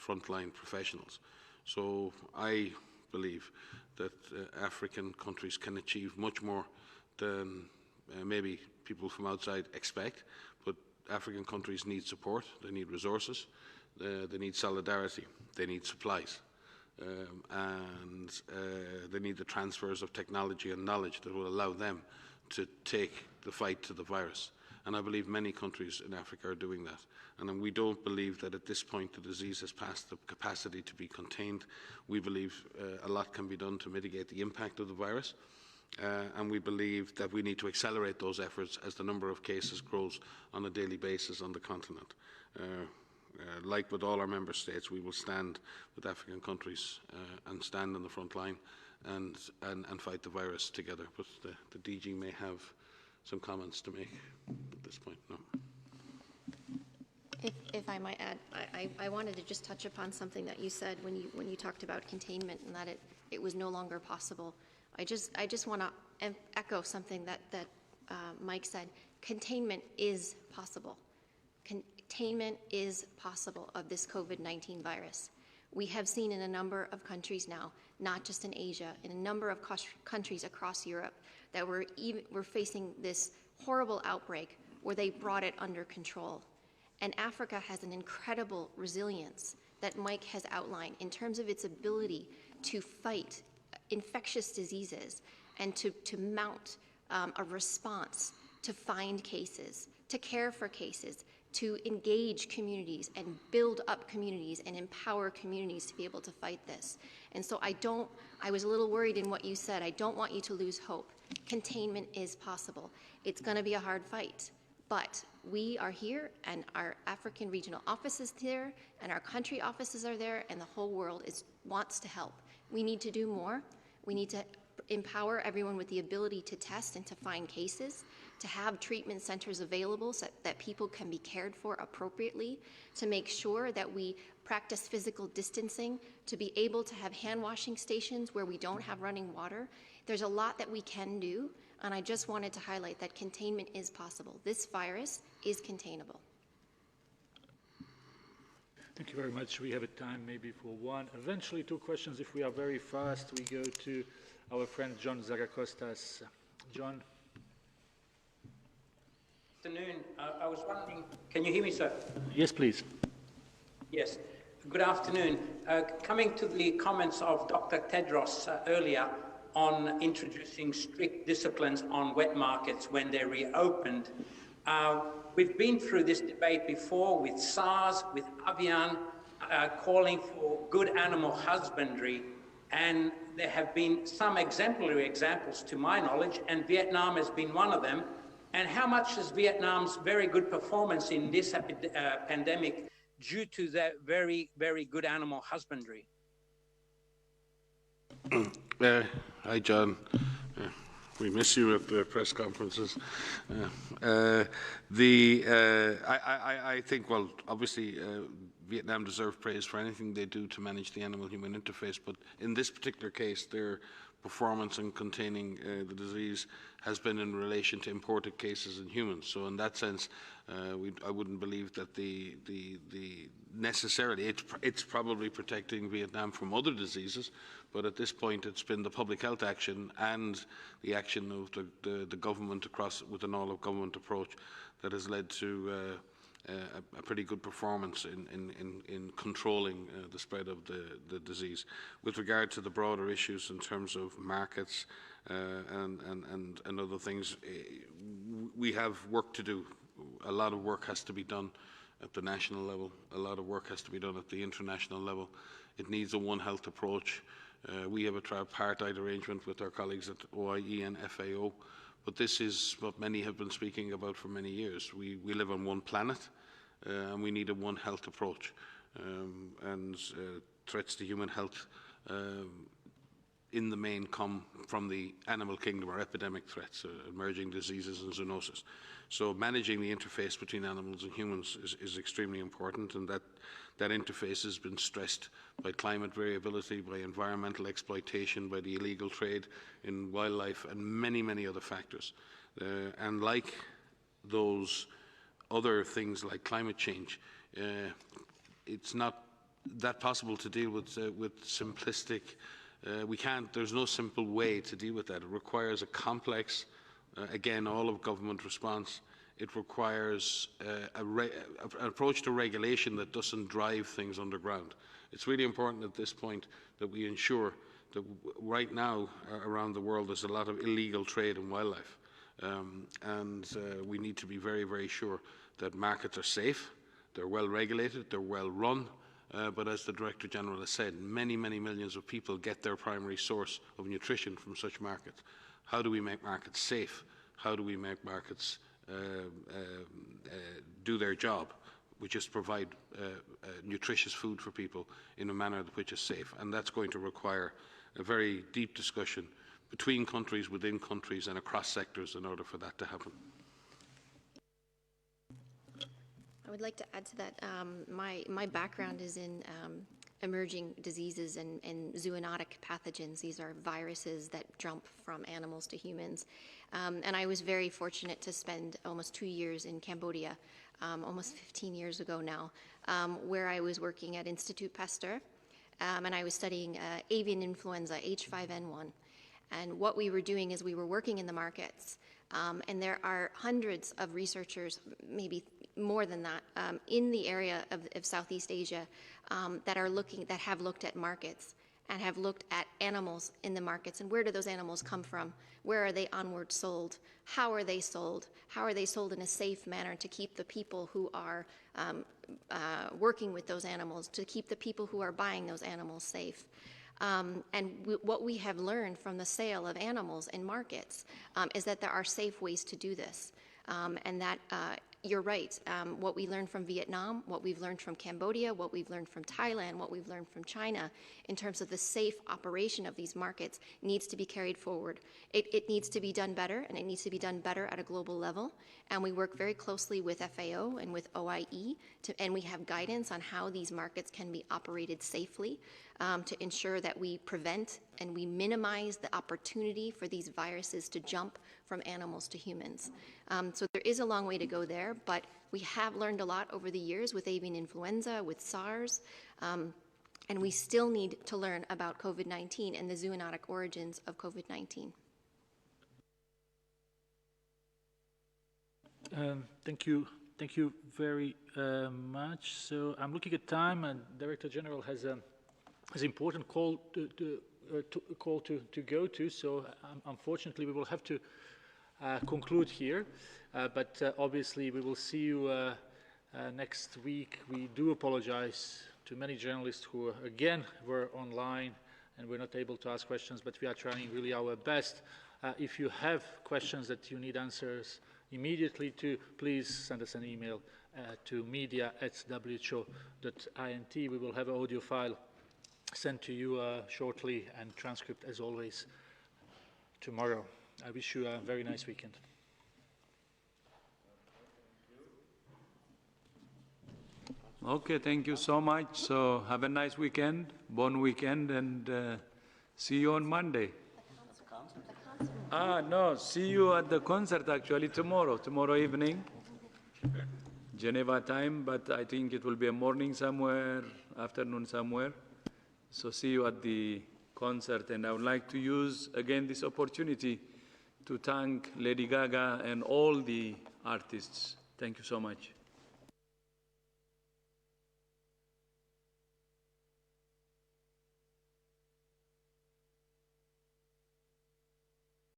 frontline professionals. So I believe that African countries can achieve much more than maybe people from outside expect, but African countries need support, they need resources, they need solidarity, they need supplies, and they need the transfers of technology and knowledge that will allow them to take the fight to the virus. And I believe many countries in Africa are doing that. And we don't believe that at this point the disease has passed the capacity to be contained. We believe a lot can be done to mitigate the impact of the virus. And we believe that we need to accelerate those efforts as the number of cases grows on a daily basis on the continent. Like with all our member states, we will stand with African countries and stand on the front line and fight the virus together. But the DG may have some comments to make at this point. No. If I might add, I wanted to just touch upon something that you said when you talked about containment and that it was no longer possible. I just want to echo something that Mike said. Containment is possible. Containment is possible of this COVID-19 virus. We have seen in a number of countries now, not just in Asia, in a number of countries across Europe, that we're facing this horrible outbreak where they brought it under control. And Africa has an incredible resilience that Mike has outlined in terms of its ability to fight infectious diseases and to mount a response, to find cases, to care for cases, to engage communities and build up communities and empower communities to be able to fight this. And so I was a little worried in what you said. I don't want you to lose hope. Containment is possible. It's going to be a hard fight, but we are here and our African regional office is there and our country offices are there and the whole world wants to help. We need to do more. We need to empower everyone with the ability to test and to find cases, to have treatment centers available so that people can be cared for appropriately, to make sure that we practice physical distancing, to be able to have hand washing stations where we don't have running water. There's a lot that we can do, and I just wanted to highlight that containment is possible. This virus is containable. Thank you very much. We have a time maybe for one, eventually two questions. If we are very fast, we go to our friend John Zagakostas. John. Good afternoon. I was wondering, can you hear me, sir? Yes, please. Yes. Good afternoon. Coming to the comments of Dr. Tedros earlier on introducing strict disciplines on wet markets when they're reopened, we've been through this debate before with SARS, with Avian, calling for good animal husbandry, and there have been some exemplary examples to my knowledge, and Vietnam has been one of them. And how much is Vietnam's very good performance in this pandemic due to that very, very good animal husbandry? Hi, John. We miss you at the press conferences. I think, well, obviously, Vietnam deserves praise for anything they do to manage the animal-human interface, but in this particular case, their performance in containing the disease has been in relation to imported cases in humans. So in that sense, I wouldn't believe that the necessarily, it's probably protecting Vietnam from other diseases, but at this point it's been the public health action and the action of the government with an all-of-government approach that has led to a pretty good performance in controlling the spread of the disease. With regard to the broader issues in terms of markets and other things, we have work to do. A lot of work has to be done at the national level. A lot of work has to be done at the international level. It needs a One Health approach. We have a tripartite arrangement with our colleagues at OIE and FAO. But this is what many have been speaking about for many years. We live on one planet, and we need a One Health approach. Threats to human health in the main come from the animal kingdom, or epidemic threats, emerging diseases and zoonosis. So managing the interface between animals and humans is extremely important, and that interface has been stressed by climate variability, by environmental exploitation, by the illegal trade in wildlife, and many, many other factors. And like those other things like climate change, it's not that possible to deal with simplistic. There's no simple way to deal with that. It requires a complex, again, all of government response. It requires an approach to regulation that doesn't drive things underground. It's really important at this point that we ensure that right now around the world there's a lot of illegal trade in wildlife. We need to be very, very sure that markets are safe, they're well regulated, they're well run, but as the Director General has said, many, many millions of people get their primary source of nutrition from such markets. How do we make markets safe? How do we make markets do their job, which is provide nutritious food for people in a manner which is safe? And that's going to require a very deep discussion between countries, within countries, and across sectors in order for that to happen. I would like to add to that. My background is in emerging diseases and zoonotic pathogens. These are viruses that jump from animals to humans. And I was very fortunate to spend almost 2 years in Cambodia, almost 15 years ago now, where I was working at Institut Pasteur, and I was studying avian influenza, H5N1. And what we were doing is we were working in the markets, and there are hundreds of researchers, maybe more than that, in the area of Southeast Asia that have looked at markets and have looked at animals in the markets and where do those animals come from? Where are they onward sold? How are they sold? How are they sold in a safe manner to keep the people who are working with those animals, to keep the people who are buying those animals safe? What we have learned from the sale of animals in markets is that there are safe ways to do this, and that you're right. What we learned from Vietnam, what we've learned from Cambodia, what we've learned from Thailand, what we've learned from China in terms of the safe operation of these markets needs to be carried forward. It needs to be done better, and it needs to be done better at a global level. And we work very closely with FAO and with OIE, and we have guidance on how these markets can be operated safely to ensure that we prevent and we minimize the opportunity for these viruses to jump from animals to humans. So there is a long way to go there, but we have learned a lot over the years with avian influenza, with SARS, and we still need to learn about COVID-19 and the zoonotic origins of COVID-19. Thank you very much. So I'm looking at time, and Director General has an important call to go to. So unfortunately, we will have to conclude here. But obviously, we will see you next week. We do apologize to many journalists who, again, were online and were not able to ask questions, but we are trying really our best. If you have questions that you need answers immediately to, please send us an email to media@who.int. We will have an audio file sent to you shortly, and transcript, as always, tomorrow. I wish you a very nice weekend. Okay, thank you so much. So have a nice weekend, bon weekend, and see you on Monday. No, see you at the concert actually tomorrow evening, Geneva time, but I think it will be a morning somewhere, afternoon somewhere. So see you at the concert, and I would like to use again this opportunity to thank Lady Gaga and all the artists. Thank you so much.